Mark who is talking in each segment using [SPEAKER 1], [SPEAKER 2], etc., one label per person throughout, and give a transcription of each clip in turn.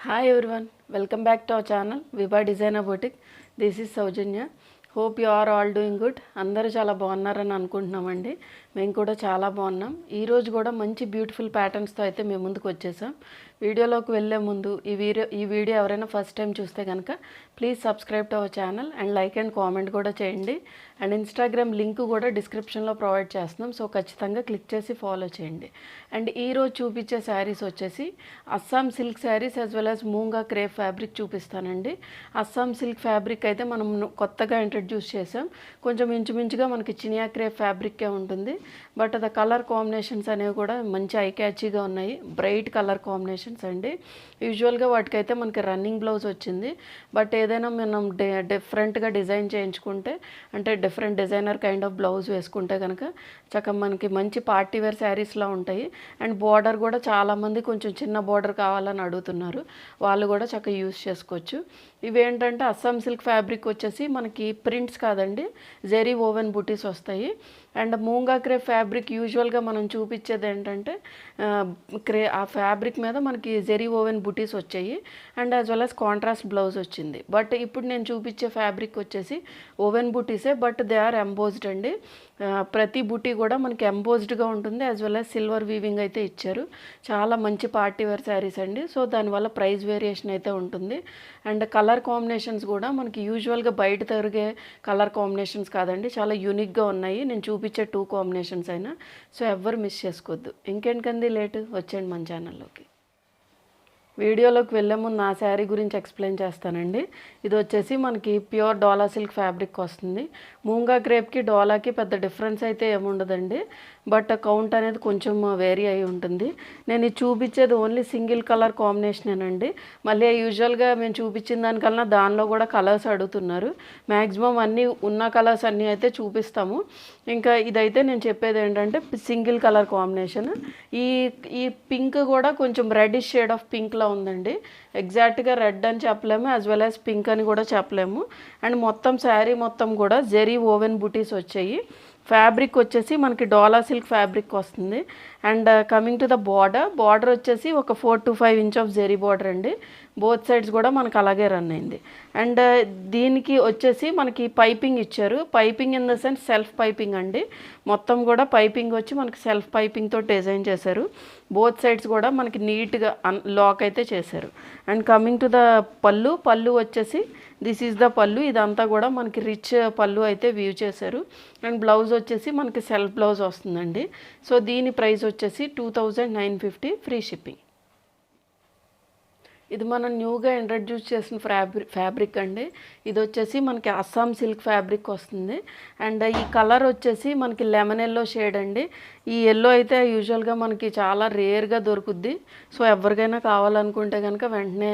[SPEAKER 1] Hi everyone, welcome back to our channel Vibha Designer Boutique. This is Saujanya. Hope you are all doing good. అందరూ చాలా బాగున్నారని అనుకుంటున్నామండి. మేము కూడా చాలా బాగున్నాం. ఈ రోజు కూడా మంచి బ్యూటిఫుల్ ప్యాటర్న్స్తో అయితే మేము ముందుకు వచ్చేసాం. వీడియోలోకి వెళ్ళే ముందు ఈ వీడియో ఎవరైనా ఫస్ట్ టైం చూస్తే కనుక please subscribe to our channel and like and comment కూడా చేయండి. అండ్ ఇన్స్టాగ్రామ్ లింక్ కూడా డిస్క్రిప్షన్లో ప్రొవైడ్ చేస్తున్నాం, సో ఖచ్చితంగా క్లిక్ చేసి ఫాలో చేయండి. అండ్ ఈరోజు చూపించే శారీస్ వచ్చేసి Assam silk sarees as well as Moonga crepe fabric చూపిస్తానండి. అస్సాం సిల్క్ ఫ్యాబ్రిక్ అయితే మనం కొత్తగా ఇంట్రడ్యూస్ చేసాం. కొంచెం ఇంచుమించుగా మనకి చినియా క్రేప్ ఫ్యాబ్రిక్కే ఉంటుంది, బట్ ద కలర్ కాంబినేషన్స్ అనేవి కూడా మంచి ఐ క్యాచీగా ఉన్నాయి. బ్రైట్ కలర్ కాంబినేషన్స్ అండి. యూజువల్గా వాటికైతే మనకి రన్నింగ్ బ్లౌజ్ వచ్చింది, బట్ ఏదైనా మనం డిఫరెంట్గా డిజైన్ చేయించుకుంటే అంటే different designer kind of blouse వేసుకుంటే కనుక చక్కగా మనకి మంచి పార్టీ వేర్ శారీస్లా ఉంటాయి. అండ్ బార్డర్ కూడా చాలామంది కొంచెం చిన్న బార్డర్ కావాలని అడుగుతున్నారు, వాళ్ళు కూడా చక్కగా యూజ్ చేసుకోవచ్చు. ఇవేంటంటే అస్సాం సిల్క్ ఫ్యాబ్రిక్ వచ్చేసి మనకి ప్రింట్స్ కాదండి, జెరీ ఓవెన్ బుటీస్ వస్తాయి. అండ్ మూంగా క్రేప్ ఫ్యాబ్రిక్ యూజువల్గా మనం చూపించేది ఏంటంటే ఆ ఫ్యాబ్రిక్ మీద మనకి జెరీ ఓవెన్ బుటీస్ వచ్చాయి and as well as contrast blouse వచ్చింది. బట్ ఇప్పుడు నేను చూపించే ఫ్యాబ్రిక్ వచ్చేసి ఓవెన్ బుటీసే, బట్ దే ఆర్ ఎంబోజ్డ్ అండి. ప్రతి బుటీ కూడా మనకి ఎంబోజ్డ్గా ఉంటుంది, as well as silver weaving అయితే ఇచ్చారు. చాలా మంచి పార్టీ వేర్ శారీస్ అండి. సో దానివల్ల ప్రైస్ వేరియేషన్ అయితే ఉంటుంది. అండ్ కలర్ కాంబినేషన్స్ కూడా మనకి యూజువల్గా బయట తిరిగే కలర్ కాంబినేషన్స్ కాదండి, చాలా యూనిక్గా ఉన్నాయి. నేను చూపించే 2 కాంబినేషన్స్ అయినా, సో ఎవ్వరు మిస్ చేసుకోవద్దు. ఇంకేంటికంది లేటు, వచ్చేయండి మన ఛానల్లోకి. వీడియోలోకి వెళ్ళే ముందు నా శారీ గురించి ఎక్స్ప్లెయిన్ చేస్తానండి. ఇది వచ్చేసి మనకి ప్యూర్ డోలా సిల్క్ ఫ్యాబ్రిక్ వస్తుంది. మూంగా క్రేప్కి డోలాకి పెద్ద డిఫరెన్స్ అయితే ఏముండదండి, బట్ కౌంట్ అనేది కొంచెం వేరీ అయి ఉంటుంది. నేను ఇది చూపించేది ఓన్లీ సింగిల్ కలర్ కాంబినేషనేనండి. మళ్ళీ యూజువల్గా మేము చూపించిన దానికన్నా దానిలో కూడా కలర్స్ అడుగుతున్నారు. మ్యాక్సిమం అన్నీ ఉన్న కలర్స్ అన్నీ అయితే చూపిస్తాము. ఇంకా ఇదైతే నేను చెప్పేది ఏంటంటే సింగిల్ కలర్ కాంబినేషన్. ఈ పింక్ కూడా కొంచెం రెడ్డిష్ షేడ్ ఆఫ్ పింక్లో ఉందండి. ఎగ్జాక్ట్గా రెడ్ అని చెప్పలేము, యాజ్ వెల్ యాజ్ పింక్ అని కూడా చెప్పలేము. అండ్ మొత్తం శారీ మొత్తం కూడా జెరీ ఓవెన్ బుటీస్ వచ్చాయి. ఫ్యాబ్రిక్ వచ్చేసి మనకి డోలా సిల్క్ ఫ్యాబ్రిక్ వస్తుంది. And coming to the border వచ్చేసి ఒక 4 to 5 inch of zari border అండి. బోత్ సైడ్స్ కూడా మనకు అలాగే రన్ అయింది. అండ్ దీనికి వచ్చేసి మనకి పైపింగ్ ఇచ్చారు. Piping in the sense self piping అండి. మొత్తం కూడా పైపింగ్ వచ్చి మనకి సెల్ఫ్ పైపింగ్తో డిజైన్ చేశారు. బోత్ సైడ్స్ కూడా మనకి నీట్గా లాక్ అయితే చేశారు. అండ్ కమింగ్ టు ద పళ్ళు వచ్చేసి దిస్ ఈజ్ ద పళ్ళు. ఇదంతా కూడా మనకి రిచ్ పళ్ళు అయితే వీవ్ చేశారు. అండ్ బ్లౌజ్ వచ్చేసి మనకి సెల్ఫ్ బ్లౌజ్ వస్తుందండి. సో దీని ప్రైస్ వచ్చేసి 2950 ఫ్రీ షిప్పింగ్. ఇది మనం న్యూగా ఇంట్రడ్యూస్ చేసిన ఫ్యాబ్రిక్ అండి. ఇది వచ్చేసి మనకి అస్సాం సిల్క్ ఫ్యాబ్రిక్ వస్తుంది. అండ్ ఈ కలర్ వచ్చేసి మనకి లెమన్ ఎల్లో షేడ్ అండి. ఈ ఎల్లో అయితే యూజువల్గా మనకి చాలా రేర్గా దొరుకుద్ది. సో ఎవరికైనా కావాలనుకుంటే కనుక వెంటనే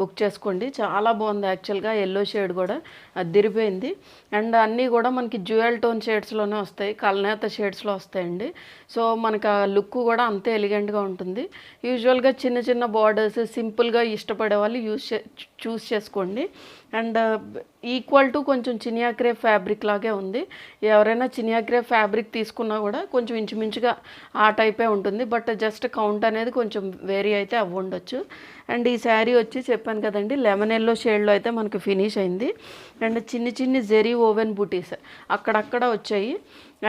[SPEAKER 1] బుక్ చేసుకోండి. చాలా బాగుంది యాక్చువల్గా, ఎల్లో షేడ్ కూడా అదిరిపోయింది. అండ్ అన్నీ కూడా మనకి జ్యువెల్ టోన్ షేడ్స్లోనే వస్తాయి, కల్నేత షేడ్స్లో వస్తాయండి. సో మనకు ఆ లుక్ కూడా అంతే ఎలిగెంట్గా ఉంటుంది. యూజువల్గా చిన్న చిన్న బార్డర్స్ సింపుల్గా ఇష్టపడే వాళ్ళు చూస్ చేసుకోండి. అండ్ ఈక్వల్ టు కొంచెం చినియా క్రేప్ ఫ్యాబ్రిక్ లాగే ఉంది. ఎవరైనా చినియా క్రేప్ ఫ్యాబ్రిక్ తీసుకున్నా కూడా కొంచెం ఇంచుమించుగా ఆ టైపే ఉంటుంది, బట్ జస్ట్ కౌంట్ అనేది కొంచెం వేరీ అయితే అవ్వుండొచ్చు. అండ్ ఈ శారీ వచ్చి చెప్పాను కదండి, లెమన్ ఎల్లో షేడ్లో అయితే మనకి ఫినిష్ అయింది. అండ్ చిన్ని జెరీ ఓవెన్ బూటీస్ అక్కడక్కడ వచ్చాయి.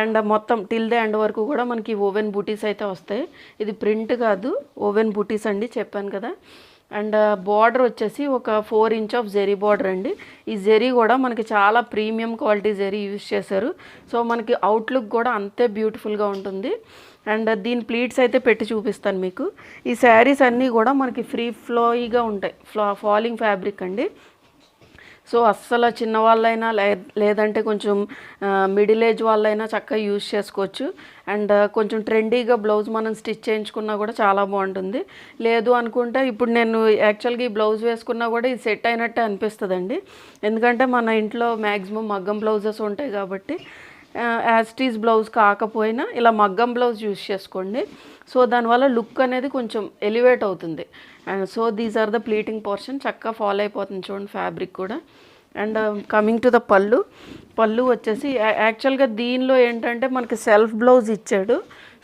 [SPEAKER 1] అండ్ మొత్తం టిల్ ద ఎండ్ వరకు కూడా మనకి ఓవెన్ బూటీస్ అయితే వస్తాయి. ఇది ప్రింట్ కాదు, ఓవెన్ బూటీస్ అండి, చెప్పాను కదా. అండ్ బార్డర్ వచ్చేసి ఒక 4 ఇంచ్ ఆఫ్ జెరీ బార్డర్ అండి. ఈ జెరీ కూడా మనకి చాలా ప్రీమియం క్వాలిటీ జెరీ యూజ్ చేశారు. సో మనకి అవుట్లుక్ కూడా అంతే బ్యూటిఫుల్గా ఉంటుంది. అండ్ దీని ప్లీట్స్ అయితే పెట్టి చూపిస్తాను మీకు. ఈ శారీస్ అన్నీ కూడా మనకి ఫ్రీ ఫ్లోయిగా ఉంటాయి, ఫాలింగ్ ఫ్యాబ్రిక్ అండి. సో అస్సలు చిన్నవాళ్ళైనా లేదంటే కొంచెం మిడిల్ ఏజ్ వాళ్ళైనా చక్కగా యూజ్ చేసుకోవచ్చు. అండ్ కొంచెం ట్రెండీగా బ్లౌజ్ మనం స్టిచ్ చేయించుకున్నా కూడా చాలా బాగుంటుంది. లేదు అనుకుంటే ఇప్పుడు నేను యాక్చువల్గా ఈ బ్లౌజ్ వేసుకున్నా కూడా ఇది సెట్ అయినట్టే అనిపిస్తుందండి. ఎందుకంటే మన ఇంట్లో మ్యాక్సిమం మగ్గం బ్లౌజెస్ ఉంటాయి కాబట్టి యాస్టీస్ బ్లౌజ్ కాకపోయినా ఇలా మగ్గం బ్లౌజ్ యూజ్ చేసుకోండి. సో దానివల్ల లుక్ అనేది కొంచెం ఎలివేట్ అవుతుంది. And so these are the pleating portion, చక్కగా ఫాలో అయిపోతుంది చూడండి ఫ్యాబ్రిక్ కూడా. అండ్ కమింగ్ టు ద పళ్ళు వచ్చేసి యాక్చువల్గా దీనిలో ఏంటంటే మనకి సెల్ఫ్ బ్లౌజ్ ఇచ్చాడు.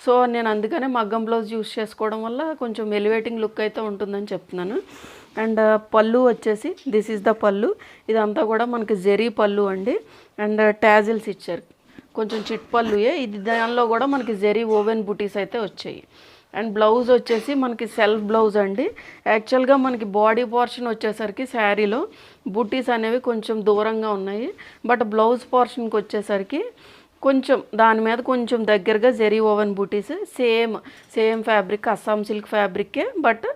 [SPEAKER 1] సో నేను అందుకనే మగ్గం బ్లౌజ్ యూస్ చేసుకోవడం వల్ల కొంచెం ఎలివేటింగ్ లుక్ అయితే ఉంటుందని చెప్తున్నాను. అండ్ పళ్ళు వచ్చేసి దిస్ ఈజ్ ద పళ్ళు. ఇదంతా కూడా మనకి జెరీ పళ్ళు అండి. అండ్ ట్యాజిల్స్ ఇచ్చారు, కొంచెం చిట్ పళ్ళుయే ఇది. దానిలో కూడా మనకి జెరీ ఓవెన్ బుటీస్ అయితే వచ్చాయి. అండ్ బ్లౌజ్ వచ్చేసి మనకి సెల్ఫ్ బ్లౌజ్ అండి. యాక్చువల్గా మనకి బాడీ పోర్షన్ వచ్చేసరికి శారీలో బుటీస్ అనేవి కొంచెం దూరంగా ఉన్నాయి, బట్ బ్లౌజ్ పోర్షన్కి వచ్చేసరికి కొంచెం దాని మీద కొంచెం దగ్గరగా zari woven butis, same fabric, Assam silk ఫ్యాబ్రికే, బట్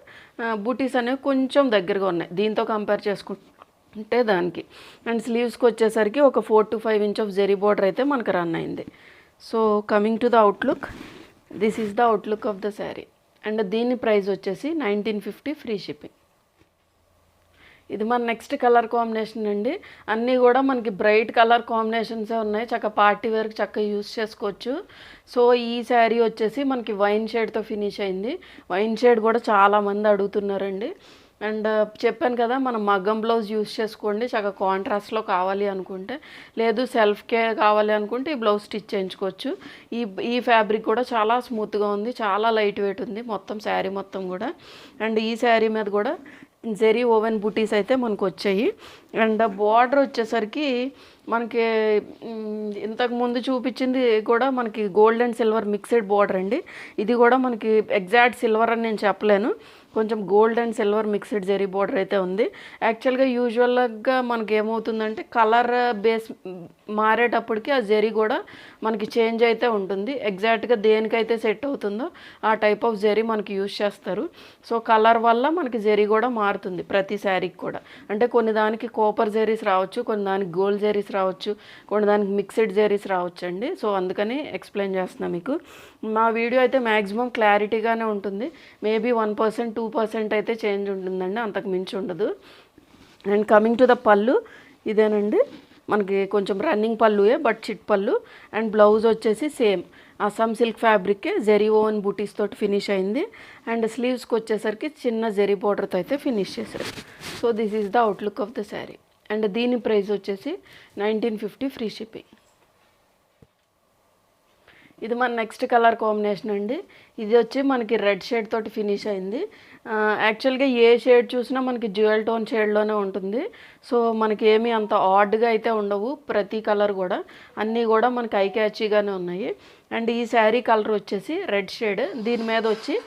[SPEAKER 1] బుటీస్ అనేవి కొంచెం దగ్గరగా ఉన్నాయి దీంతో కంపేర్ చేసుకుంటే దానికి. అండ్ స్లీవ్స్కి వచ్చేసరికి ఒక 4 to 5 inch of zari border అయితే మనకు రన్ అయింది. So coming to the outlook, this is the outlook of the sari. And దీని ప్రైస్ వచ్చేసి 1950 ఫ్రీ షిప్పింగ్. ఇది మన నెక్స్ట్ కలర్ కాంబినేషన్ అండి. అన్నీ కూడా మనకి బ్రైట్ కలర్ కాంబినేషన్సే ఉన్నాయి, చక్కగా పార్టీ వేర్కి చక్కగా యూస్ చేసుకోవచ్చు. సో ఈ శారీ వచ్చేసి మనకి వైన్ షేడ్తో ఫినిష్ అయింది. వైన్ షేడ్ కూడా చాలామంది అడుగుతున్నారండి. అండ్ చెప్పాను కదా, మనం మగ్గం బ్లౌజ్ యూస్ చేసుకోండి చక్కగా కాంట్రాస్ట్లో కావాలి అనుకుంటే, లేదు సెల్ఫ్కే కావాలి అనుకుంటే ఈ బ్లౌజ్ స్టిచ్ చేయించుకోవచ్చు. ఈ ఫ్యాబ్రిక్ కూడా చాలా స్మూత్గా ఉంది, చాలా లైట్ వెయిట్ ఉంది మొత్తం శారీ మొత్తం కూడా. అండ్ ఈ శారీ మీద కూడా జెరీ ఓవెన్ బుటీస్ అయితే మనకు వచ్చాయి. అండ్ బార్డర్ వచ్చేసరికి మనకి ఇంతకు ముందు చూపించింది కూడా మనకి gold and silver mixed border అండి. ఇది కూడా మనకి ఎగ్జాక్ట్ సిల్వర్ అని నేను చెప్పలేను, కొంచెం gold and silver mixed zari border అయితే ఉంది. యాక్చువల్గా యూజువల్గా మనకి ఏమవుతుందంటే కలర్ బేస్ మారేటప్పటికి ఆ జెరీ కూడా మనకి చేంజ్ అయితే ఉంటుంది. ఎగ్జాక్ట్గా దేనికైతే సెట్ అవుతుందో ఆ టైప్ ఆఫ్ జెరీ మనకి యూజ్ చేస్తారు. సో కలర్ వల్ల మనకి జెరీ కూడా మారుతుంది ప్రతి శారీకి కూడా. అంటే కొన్ని దానికి కాపర్ జెరీస్ రావచ్చు, కొన్ని దానికి గోల్డ్ జెరీస్ రావచ్చు, కొన్ని దానికి మిక్స్డ్ జెరీస్ రావచ్చు అండి. సో అందుకని ఎక్స్ప్లెయిన్ చేస్తున్నా మీకు. మా వీడియో అయితే మ్యాక్సిమం క్లారిటీగానే ఉంటుంది, మేబీ 1% 2% అయితే చేంజ్ ఉంటుందండి, అంతకు మించి ఉండదు. అండ్ కమింగ్ టు ద పళ్ళు, ఇదేనండి మనకి కొంచెం రన్నింగ్ పళ్ళుయే బట్ చిట్ పళ్ళు. అండ్ బ్లౌజ్ వచ్చేసి సేమ్ అస్సాం సిల్క్ ఫ్యాబ్రిక్కే జెరీ ఓవెన్ బూటీస్ తోటి ఫినిష్ అయింది. అండ్ స్లీవ్స్కి వచ్చేసరికి చిన్న జెరీ బార్డర్తో అయితే ఫినిష్ చేశారు. So this is the outlook of the sari. And దీని ప్రైస్ వచ్చేసి 1950 ఫ్రీ షిప్పింగ్. ఇది మన నెక్స్ట్ కలర్ కాంబినేషన్ అండి. ఇది వచ్చి మనకి రెడ్ షేడ్ తోటి ఫినిష్ అయింది. యాక్చువల్గా ఏ షేడ్ చూసినా మనకి డ్యూయల్ టోన్ షేడ్లోనే ఉంటుంది. సో మనకి ఏమీ అంత ఆడ్గా అయితే ఉండవు, ప్రతి కలర్ కూడా అన్నీ కూడా మనకి ఐ క్యాచీగానే ఉన్నాయి. అండ్ ఈ శారీ కలర్ వచ్చేసి రెడ్ షేడ్, దీని మీద వచ్చి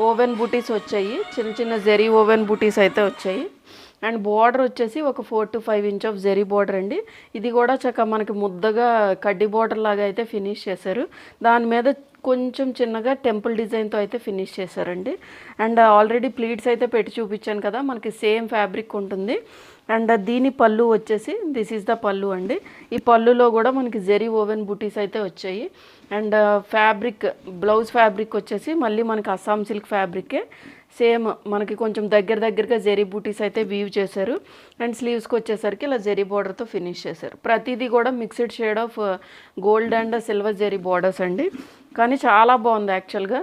[SPEAKER 1] ఓవెన్ బూటీస్ వచ్చాయి, చిన్న చిన్న జెరీ ఓవెన్ బూటీస్ అయితే వచ్చాయి. అండ్ బార్డర్ వచ్చేసి ఒక 4 to 5 inch of zari border అండి. ఇది కూడా చక్కగా మనకి ముద్దగా కడ్డీ బార్డర్ లాగా అయితే ఫినిష్ చేశారు. దాని మీద కొంచెం చిన్నగా టెంపుల్ డిజైన్తో అయితే ఫినిష్ చేశారండి. అండ్ ఆల్రెడీ ప్లీట్స్ అయితే పెట్టి చూపించాను కదా, మనకి సేమ్ ఫ్యాబ్రిక్ ఉంటుంది. అండ్ దీని పళ్ళు వచ్చేసి దిస్ ఈజ్ ద పళ్ళు అండి. ఈ పళ్ళులో కూడా మనకి జెరీ ఓవెన్ బూటీస్ అయితే వచ్చాయి. అండ్ ఫ్యాబ్రిక్ బ్లౌజ్ ఫ్యాబ్రిక్ వచ్చేసి మళ్ళీ మనకి అస్సాం సిల్క్ ఫ్యాబ్రికే, సేమ్ మనకి కొంచెం దగ్గరగా జెరీ బూటీస్ అయితే వీవ్ చేశారు. అండ్ స్లీవ్స్కి వచ్చేసరికి ఇలా జెరీ బార్డర్తో ఫినిష్ చేశారు. ప్రతిదీ కూడా mixed shade of gold and silver zari borders అండి. కానీ చాలా బాగుంది యాక్చువల్గా,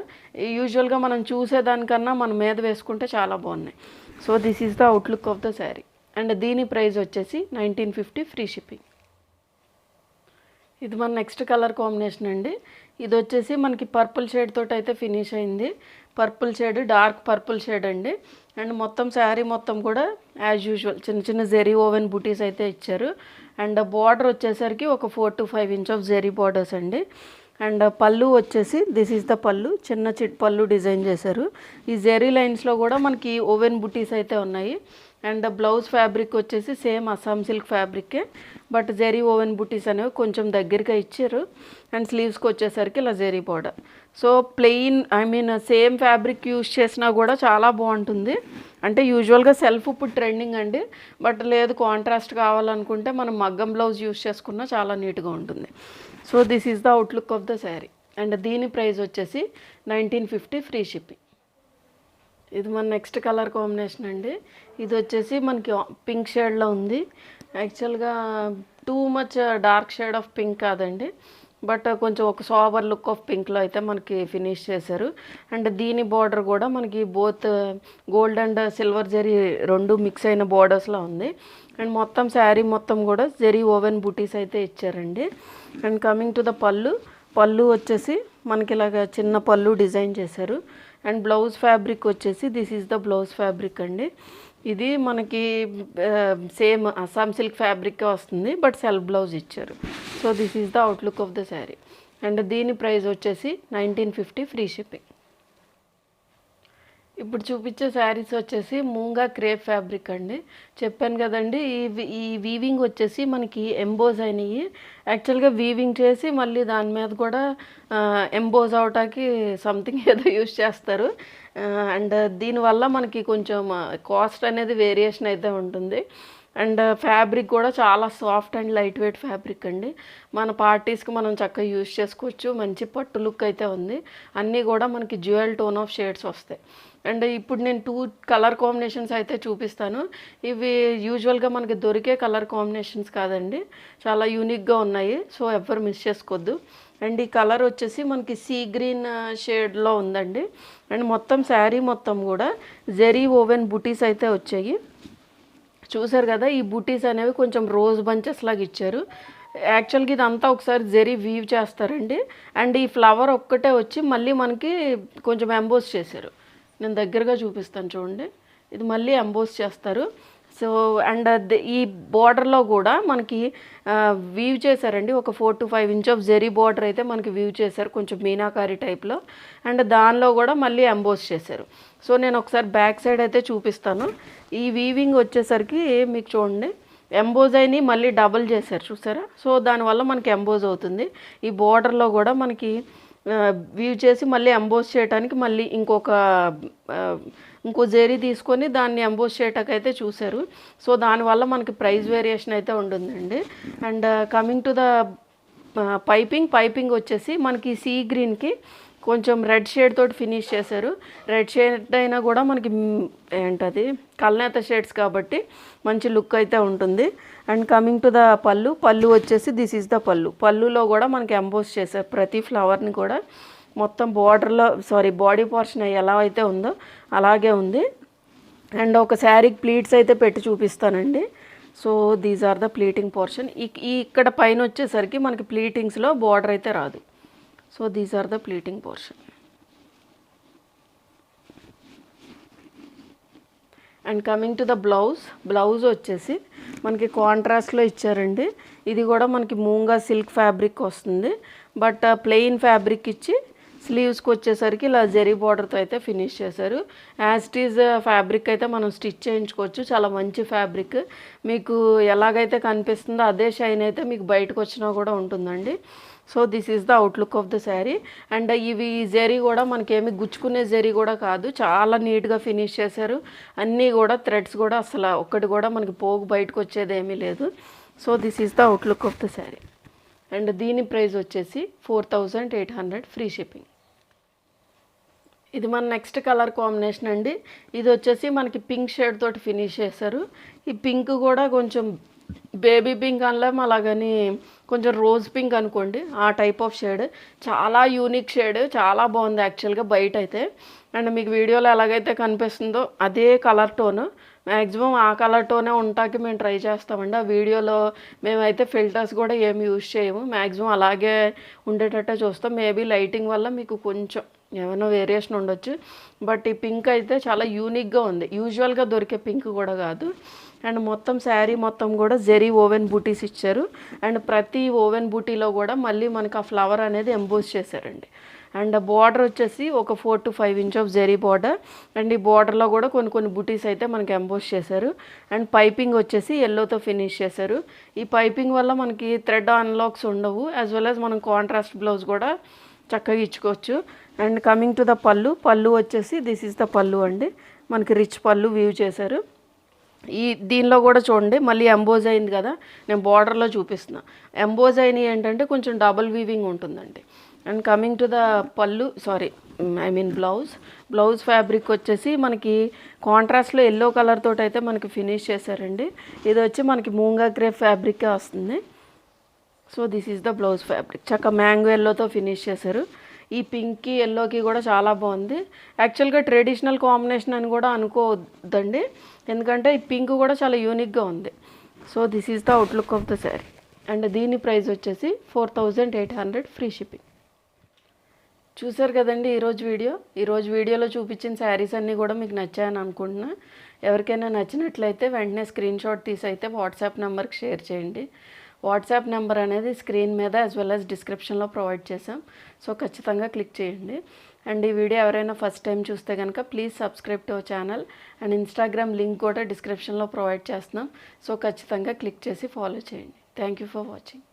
[SPEAKER 1] యూజువల్గా మనం చూసేదానికన్నా మన మీద వేసుకుంటే చాలా బాగున్నాయి. So this is the outlook of the sari. And దీని ప్రైస్ వచ్చేసి 1950 ఫ్రీ షిప్పింగ్. ఇది మన నెక్స్ట్ కలర్ కాంబినేషన్ అండి. ఇది వచ్చేసి మనకి పర్పుల్ షేడ్ తోటి అయితే ఫినిష్ అయింది. Purple shade, dark purple shade అండి. అండ్ మొత్తం శారీ మొత్తం కూడా యాజ్ యూజువల్ చిన్న చిన్న జెరీ ఓవెన్ బూటీస్ అయితే ఇచ్చారు. అండ్ బార్డర్ వచ్చేసరికి ఒక 4 to 5 inch of zari borders అండి. అండ్ పళ్ళు వచ్చేసి దిస్ ఈజ్ ద పళ్ళు, చిన్న చిట్ పళ్ళు డిజైన్ చేశారు. ఈ జెరీ లైన్స్లో కూడా మనకి ఓవెన్ బూటీస్ అయితే ఉన్నాయి. అండ్ బ్లౌజ్ ఫ్యాబ్రిక్ వచ్చేసి సేమ్ అస్సాం సిల్క్ ఫ్యాబ్రికే, బట్ జెరీ ఓవెన్ బూటీస్ అనేవి కొంచెం దగ్గరగా ఇచ్చారు. అండ్ స్లీవ్స్కి వచ్చేసరికి ఇలా zari border. So plain same fabric use చేసినా కూడా చాలా బాగుంటుంది. అంటే యూజువల్గా సెల్ఫ్ ఇప్పుడు ట్రెండింగ్ అండి, బట్ లేదు కాంట్రాస్ట్ కావాలనుకుంటే మనం మగ్గం బ్లౌజ్ యూజ్ చేసుకున్నా చాలా నీట్గా ఉంటుంది. So this is the outlook of the sari. And దీని ప్రైస్ వచ్చేసి 1950 ఫ్రీ షిప్పింగ్. ఇది మన నెక్స్ట్ కలర్ కాంబినేషన్ అండి. ఇది వచ్చేసి మనకి పింక్ షేడ్లో ఉంది. యాక్చువల్గా too much dark shade of pink కాదండి, బట్ కొంచెం ఒక సోబర్ లుక్ ఆఫ్ పింక్లో అయితే మనకి ఫినిష్ చేశారు. అండ్ దీని బార్డర్ కూడా మనకి both gold and silver zari రెండు మిక్స్ అయిన బార్డర్స్లో ఉంది. అండ్ మొత్తం శారీ మొత్తం కూడా జరీ ఓవెన్ బూటీస్ అయితే ఇచ్చారండి. అండ్ కమింగ్ టు ద పళ్ళు వచ్చేసి మనకి ఇలాగ చిన్న పళ్ళు డిజైన్ చేశారు. అండ్ బ్లౌజ్ ఫ్యాబ్రిక్ వచ్చేసి this is the blouse fabric అండి. ఇది మనకి సేమ్ అస్సాం సిల్క్ ఫ్యాబ్రిక్ వస్తుంది, బట్ సెల్ఫ్ బ్లౌజ్ ఇచ్చారు. So this is the outlook of the sari. And దీని ప్రైస్ వచ్చేసి 1950 ఫ్రీ షిప్పింగ్. ఇప్పుడు చూపించే శారీస్ వచ్చేసి మూంగా క్రేప్ ఫ్యాబ్రిక్ అండి. చెప్పాను కదండి, ఈ వీవింగ్ వచ్చేసి మనకి ఎంబోజ్ అయినాయి. యాక్చువల్గా వీవింగ్ చేసి మళ్ళీ దాని మీద కూడా ఎంబోజ్ అవటానికి సంథింగ్ ఏదో యూజ్ చేస్తారు. అండ్ దీనివల్ల మనకి కొంచెం కాస్ట్ అనేది వేరియేషన్ అయితే ఉంటుంది. అండ్ ఫ్యాబ్రిక్ కూడా చాలా soft and light weight fabric అండి. మన పార్టీస్కి మనం చక్కగా యూజ్ చేసుకోవచ్చు. మంచి పట్టు లుక్ అయితే ఉంది. అన్నీ కూడా మనకి జ్యువెల్ టోన్ ఆఫ్ షేడ్స్ వస్తాయి. అండ్ ఇప్పుడు నేను 2 కలర్ కాంబినేషన్స్ అయితే చూపిస్తాను. ఇవి యూజువల్గా మనకి దొరికే కలర్ కాంబినేషన్స్ కాదండి, చాలా యూనిక్గా ఉన్నాయి. సో ఎవరు మిస్ చేసుకోవద్దు. అండ్ ఈ కలర్ వచ్చేసి మనకి సీ గ్రీన్ షేడ్లో ఉందండి. అండ్ మొత్తం శారీ మొత్తం కూడా జెరీ ఓవెన్ బుటీస్ అయితే వచ్చాయి. చూసారు కదా, ఈ బుటీస్ అనేవి కొంచెం రోజ్ బంచెస్ లాగా ఇచ్చారు. యాక్చువల్గా ఇదంతా ఒకసారి జెరీ వీవ్ చేస్తారండి. అండ్ ఈ ఫ్లవర్ ఒక్కటే వచ్చి మళ్ళీ మనకి కొంచెం ఎంబోస్ చేశారు. నేను దగ్గరగా చూపిస్తాను చూడండి, ఇది మళ్ళీ ఎంబోస్ చేస్తారు. సో అండ్ ఈ బార్డర్లో కూడా మనకి వీవ్ చేశారండి. ఒక 4 to 5 inch of zari border అయితే మనకి వీవ్ చేశారు, కొంచెం మీనాకారి టైప్లో. అండ్ దానిలో కూడా మళ్ళీ ఎంబోస్ చేశారు. సో నేను ఒకసారి బ్యాక్ సైడ్ అయితే చూపిస్తాను. ఈ వీవింగ్ వచ్చేసరికి మీకు చూడండి, ఎంబోజ్ అయినాయి మళ్ళీ డబుల్ చేశారు, చూసారా? సో దానివల్ల మనకి ఎంబోజ్ అవుతుంది. ఈ బార్డర్లో కూడా మనకి వీవ్ చేసి మళ్ళీ ఎంబోస్ చేయడానికి మళ్ళీ ఇంకో జెరీ తీసుకొని దాన్ని ఎంబోస్ చేయటానికి అయితే చూశారు. సో దానివల్ల మనకి ప్రైస్ వేరియేషన్ అయితే ఉంటుందండి. And coming to the piping వచ్చేసి మనకి సీ గ్రీన్కి కొంచెం రెడ్ షేడ్ తోటి ఫినిష్ చేశారు. రెడ్ షేడ్ అయినా కూడా మనకి ఏంటది కల్నేత షేడ్స్ కాబట్టి మంచి లుక్ అయితే ఉంటుంది. అండ్ కమింగ్ టు ద పళ్ళు వచ్చేసి దిస్ ఈజ్ ద పళ్ళులో కూడా మనకి ఎంబోస్ చేశారు. ప్రతి ఫ్లవర్ని కూడా మొత్తం బాడీ పోర్షన్ ఎలా అయితే ఉందో అలాగే ఉంది. అండ్ ఒక శారీకి ప్లీట్స్ అయితే పెట్టి చూపిస్తానండి. So these are the pleating portion. ఇక్కడ పైన వచ్చేసరికి మనకి ప్లీటింగ్స్లో బార్డర్ అయితే రాదు. So these are the pleating portion. And coming to the blouse వచ్చేసి మనకి కాంట్రాస్ట్లో ఇచ్చారండి. ఇది కూడా మనకి మూంగా సిల్క్ ఫ్యాబ్రిక్ వస్తుంది, బట్ ప్లెయిన్ ఫ్యాబ్రిక్ ఇచ్చి స్లీవ్స్కి వచ్చేసరికి ఇలా జెరీ బార్డర్తో అయితే ఫినిష్ చేశారు. యాజ్ ఇట్ ఈజ్ ఫ్యాబ్రిక్ అయితే మనం స్టిచ్ చేయించుకోవచ్చు. చాలా మంచి ఫ్యాబ్రిక్. మీకు ఎలాగైతే కనిపిస్తుందో అదే షైన్ అయితే మీకు బయటకు వచ్చినా కూడా ఉంటుందండి. So this is the outlook of the sari. And ఇవి జెరీ కూడా మనకేమి గుచ్చుకునే జెరీ కూడా కాదు, చాలా నీట్గా ఫినిష్ చేశారు. అన్నీ కూడా థ్రెడ్స్ కూడా అసలు ఒక్కటి కూడా మనకి పోగు బయటకు వచ్చేది ఏమీ లేదు. So this is the outlook of the sari. And దీని ప్రైస్ వచ్చేసి 4800 ఫ్రీ షిప్పింగ్. ఇది మన నెక్స్ట్ కలర్ కాంబినేషన్ అండి. ఇది వచ్చేసి మనకి పింక్ షేడ్ తోటి ఫినిష్ చేశారు. ఈ పింక్ కూడా కొంచెం బేబీ పింక్ అనలేం, అలాగని కొంచెం రోజ్ పింక్ అనుకోండి, ఆ టైప్ ఆఫ్ షేడ్. చాలా యూనిక్ షేడ్, చాలా బాగుంది యాక్చువల్గా బయట అయితే. అండ్ మీకు వీడియోలో ఎలాగైతే కనిపిస్తుందో అదే కలర్ టోన్, మ్యాక్సిమం ఆ కలర్ టోనే ఉంటాకి మేము ట్రై చేస్తామండి. ఆ వీడియోలో మేమైతే ఫిల్టర్స్ కూడా ఏమి యూజ్ చేయము, మ్యాక్సిమం అలాగే ఉండేటట్టే చూస్తాం. మేబీ లైటింగ్ వల్ల మీకు కొంచెం ఏమైనా వేరియేషన్ ఉండొచ్చు, బట్ ఈ పింక్ అయితే చాలా యూనిక్గా ఉంది. యూజువల్గా దొరికే పింక్ కూడా కాదు. అండ్ మొత్తం శారీ మొత్తం కూడా జెరీ ఓవెన్ బూటీస్ ఇచ్చారు. అండ్ ప్రతి ఓవెన్ బూటీలో కూడా మళ్ళీ మనకి ఆ ఫ్లవర్ అనేది ఎంబోస్ చేశారండి. అండ్ బార్డర్ వచ్చేసి ఒక 4 to 5 inch of zari border. And ఈ బార్డర్లో కూడా కొన్ని బూటీస్ అయితే మనకి ఎంబోస్ చేశారు. అండ్ పైపింగ్ వచ్చేసి ఎల్లోతో ఫినిష్ చేశారు. ఈ పైపింగ్ వల్ల మనకి థ్రెడ్ అన్లాక్స్ ఉండవు, యాజ్ వెల్ యాజ్ మనం కాంట్రాస్ట్ బ్లౌజ్ కూడా చక్కగా ఇచ్చుకోవచ్చు. అండ్ కమింగ్ టు ద పళ్ళు వచ్చేసి దిస్ ఈజ్ ద పళ్ళు అండి. మనకి రిచ్ పళ్ళు వీవ్ చేశారు. దీనిలో కూడా చూడండి మళ్ళీ ఎంబోజ్ అయింది కదా, నేను బార్డర్లో చూపిస్తున్నా. ఎంబోజ్ అయినవి ఏంటంటే కొంచెం డబుల్ వీవింగ్ ఉంటుందండి. And coming to the blouse fabric వచ్చేసి మనకి కాంట్రాస్ట్లో ఎల్లో కలర్ తోటి అయితే మనకి ఫినిష్ చేశారండి. ఇది వచ్చి మనకి మూంగా క్రేప్ ఫ్యాబ్రికే వస్తుంది. So this is the blouse fabric. చక్క మ్యాంగో ఎల్లోతో ఫినిష్ చేశారు. ఈ పింక్కి ఎల్లోకి కూడా చాలా బాగుంది. యాక్చువల్గా ట్రెడిషనల్ కాంబినేషన్ అని కూడా అనుకోవద్దండి, ఎందుకంటే ఈ పింక్ కూడా చాలా యూనిక్గా ఉంది. So this is the outlook of the sari. And దీని ప్రైస్ వచ్చేసి 4800 ఫ్రీ షిప్పింగ్. చూసారు కదండి ఈరోజు వీడియోలో చూపించిన శారీస్ అన్నీ కూడా మీకు నచ్చాయని అనుకుంటున్నా. ఎవరికైనా నచ్చినట్లయితే వెంటనే స్క్రీన్ షాట్ తీసి అయితే వాట్సాప్ నెంబర్కి షేర్ చేయండి. వాట్సాప్ నెంబర్ అనేది స్క్రీన్ మీద యాజ్ వెల్ యాజ్ డిస్క్రిప్షన్లో ప్రొవైడ్ చేసాం. సో ఖచ్చితంగా క్లిక్ చేయండి. అండ్ ఈ వీడియో ఎవరైనా ఫస్ట్ టైం చూస్తే కనుక please subscribe to our channel. And Instagram link కూడా డిస్క్రిప్షన్లో ప్రొవైడ్ చేస్తున్నాం. సో ఖచ్చితంగా క్లిక్ చేసి ఫాలో చేయండి. Thank you for watching.